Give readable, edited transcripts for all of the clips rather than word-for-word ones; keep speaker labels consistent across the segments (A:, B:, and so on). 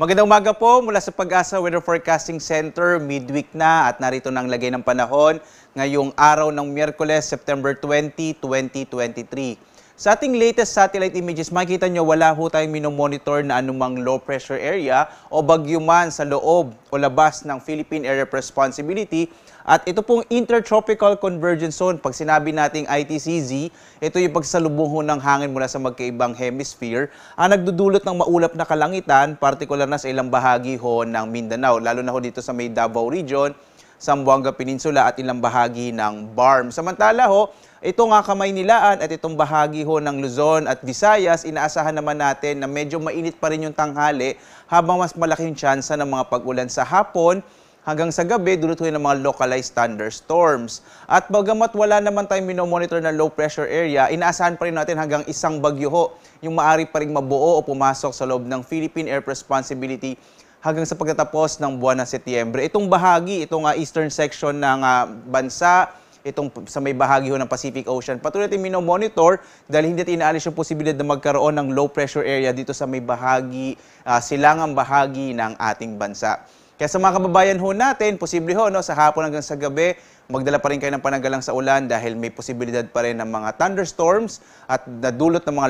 A: Magandang umaga po mula sa Pag-asa Weather Forecasting Center. Midweek na at narito na ang lagay ng panahon ngayong araw ng Miyerkules, September 20, 2023. Sa ating latest satellite images, makikita nyo wala ho tayong minomonitor na anumang low pressure area o bagyo man sa loob o labas ng Philippine Area of Responsibility. At ito pong Intertropical Convergence Zone, pag sinabi nating ITCZ, ito yung pagsalubong ho ng hangin mula sa magkaibang hemisphere ang nagdudulot ng maulap na kalangitan, partikular na sa ilang bahagi ho ng Mindanao, lalo na ho dito sa may Davao Region, Zamboanga Peninsula at ilang bahagi ng BARM. Samantala ho, ito nga Kamaynilaan at itong bahagi ho ng Luzon at Visayas, inaasahan naman natin na medyo mainit pa rin yung tanghali habang mas malaking tsansa ng mga pag-ulan sa hapon hanggang sa gabi, dulot ho ng mga localized thunderstorms. At bagamat wala naman tayong minomonitor na low pressure area, inaasahan pa rin natin hanggang isang bagyo ho yung maaari pa rin mabuo o pumasok sa loob ng Philippine Air Responsibility hanggang sa pagtatapos ng buwan ng Setyembre. Itong bahagi, itong eastern section ng bansa, itong sa may bahagi ho ng Pacific Ocean, patuloy natin minomonitor dahil hindi natin inaalis yung posibilidad na magkaroon ng low pressure area dito sa may bahagi, silangang bahagi ng ating bansa. Kaya sa mga kababayan ho natin, posible ho no, sa hapon hanggang sa gabi, magdala pa rin kayo ng pananggalang sa ulan dahil may posibilidad pa rin ng mga thunderstorms at nadulot ng mga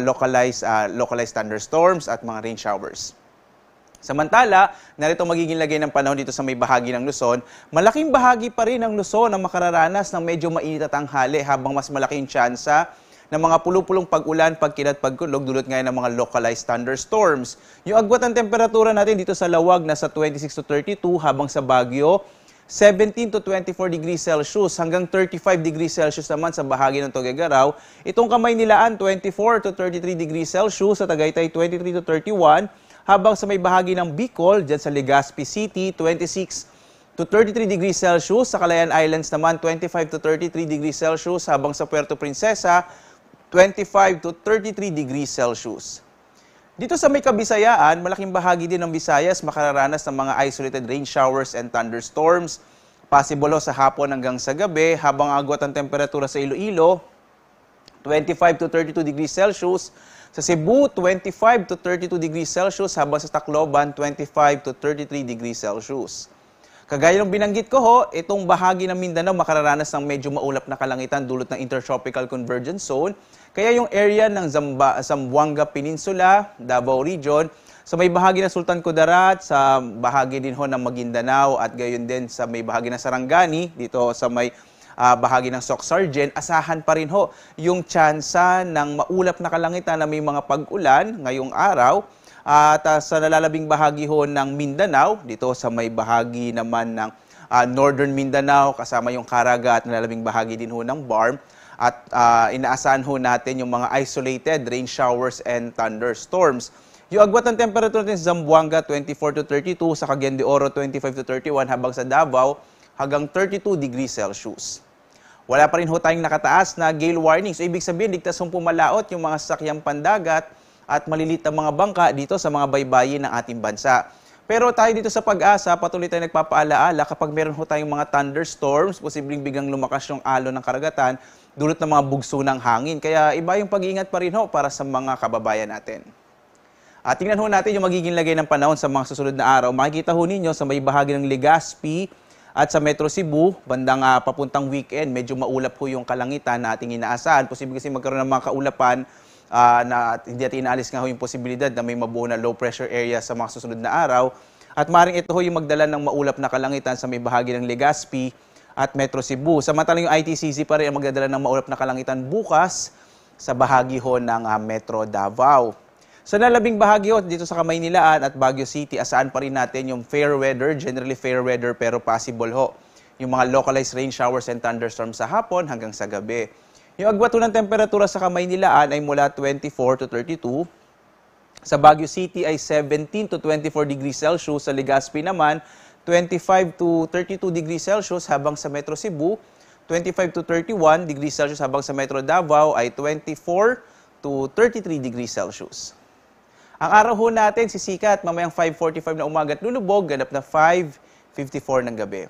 A: localized thunderstorms at mga rain showers. Samantala, narito magiging lagay ng panahon dito sa may bahagi ng Luzon. Malaking bahagi pa rin ng Luzon ang makararanas ng medyo mainit at tanghali habang mas malaking tsansa ng mga pulupulong pag-ulan, pagkilat, pagkulog, dulot ngayon ng mga localized thunderstorms. Yung agwat ng temperatura natin dito sa Lawag nasa 26 to 32 habang sa Baguio 17 to 24 degrees Celsius hanggang 35 degrees Celsius naman sa bahagi ng Tuguegarao. Itong Kamaynilaan 24 to 33 degrees Celsius, sa Tagaytay 23 to 31, habang sa may bahagi ng Bicol, dyan sa Legazpi City, 26 to 33 degrees Celsius. Sa Calayan Islands naman, 25 to 33 degrees Celsius. Habang sa Puerto Princesa, 25 to 33 degrees Celsius. Dito sa may Kabisayaan, malaking bahagi din ng Visayas makararanas ng mga isolated rain showers and thunderstorms. Possible sa hapon hanggang sa gabi, habang agwat ang temperatura sa Iloilo, 25 to 32 degrees Celsius. Sa Cebu, 25 to 32 degrees Celsius, habang sa Tacloban, 25 to 33 degrees Celsius. Kagaya ng binanggit ko ho, itong bahagi ng Mindanao makararanas ng medyo maulap na kalangitan dulot ng Intertropical Convergence Zone. Kaya yung area ng Zamboanga Peninsula, Davao Region, sa may bahagi ng Sultan Kudarat, sa bahagi din ho ng Maguindanao at gayon din sa may bahagi ng Sarangani, dito sa may bahagi ng Soc-Sargen, asahan pa rin ho yung tsansa ng maulap na kalangitan na may mga pag-ulan ngayong araw. At sa nalalabing bahagi ho ng Mindanao, dito sa may bahagi naman ng Northern Mindanao, kasama yung Caraga at nalalabing bahagi din ho ng BARM. At inaasahan ho natin yung mga isolated rain showers and thunderstorms. Yung agwat ng temperature natin sa Zamboanga, 24 to 32, sa Cagayan de Oro, 25 to 31, habang sa Davao, hanggang 32 degrees Celsius. Wala pa rin ho tayong nakataas na gale warning. So, ibig sabihin, ligtas hong pumalaot yung mga sasakyang pandagat at malilit na mga bangka dito sa mga baybayin ng ating bansa. Pero tayo dito sa Pag-asa, patuloy tayo nagpapaalaala kapag meron ho tayong mga thunderstorms, posibleng biglang lumakas yung alon ng karagatan, dulot ng mga bugso ng hangin. Kaya iba yung pag-iingat pa rin ho para sa mga kababayan natin. At tingnan ho natin yung magiging lagay ng panahon sa mga susunod na araw. Makikita ho ninyo sa may bahagi ng Legazpi at sa Metro Cebu, bandang papuntang weekend, medyo maulap ho yung kalangitan na ating inaasahan. Posible kasi magkaroon ng mga kaulapan na hindi natin inaalis nga ho yung posibilidad na may mabuo na low pressure area sa mga susunod na araw. At maaaring ito ho yung magdala ng maulap na kalangitan sa may bahagi ng Legazpi at Metro Cebu. Samantalang yung ITCZ pa rin ang magdadala ng maulap na kalangitan bukas sa bahagi ho ng Metro Davao. Sa nalabing bahagi ho, dito sa Kamaynilaan at Baguio City, asahan pa rin natin yung fair weather, generally fair weather pero possible ho. Yung mga localized rain showers and thunderstorms sa hapon hanggang sa gabi. Yung agwat ng temperatura sa Kamaynilaan ay mula 24 to 32. Sa Baguio City ay 17 to 24 degrees Celsius. Sa Legazpi naman, 25 to 32 degrees Celsius, habang sa Metro Cebu, 25 to 31 degrees Celsius, habang sa Metro Davao ay 24 to 33 degrees Celsius. Ang araw ho natin sisikat mamayang 5:45 na umaga at lulubog, ganap na 5:54 ng gabi.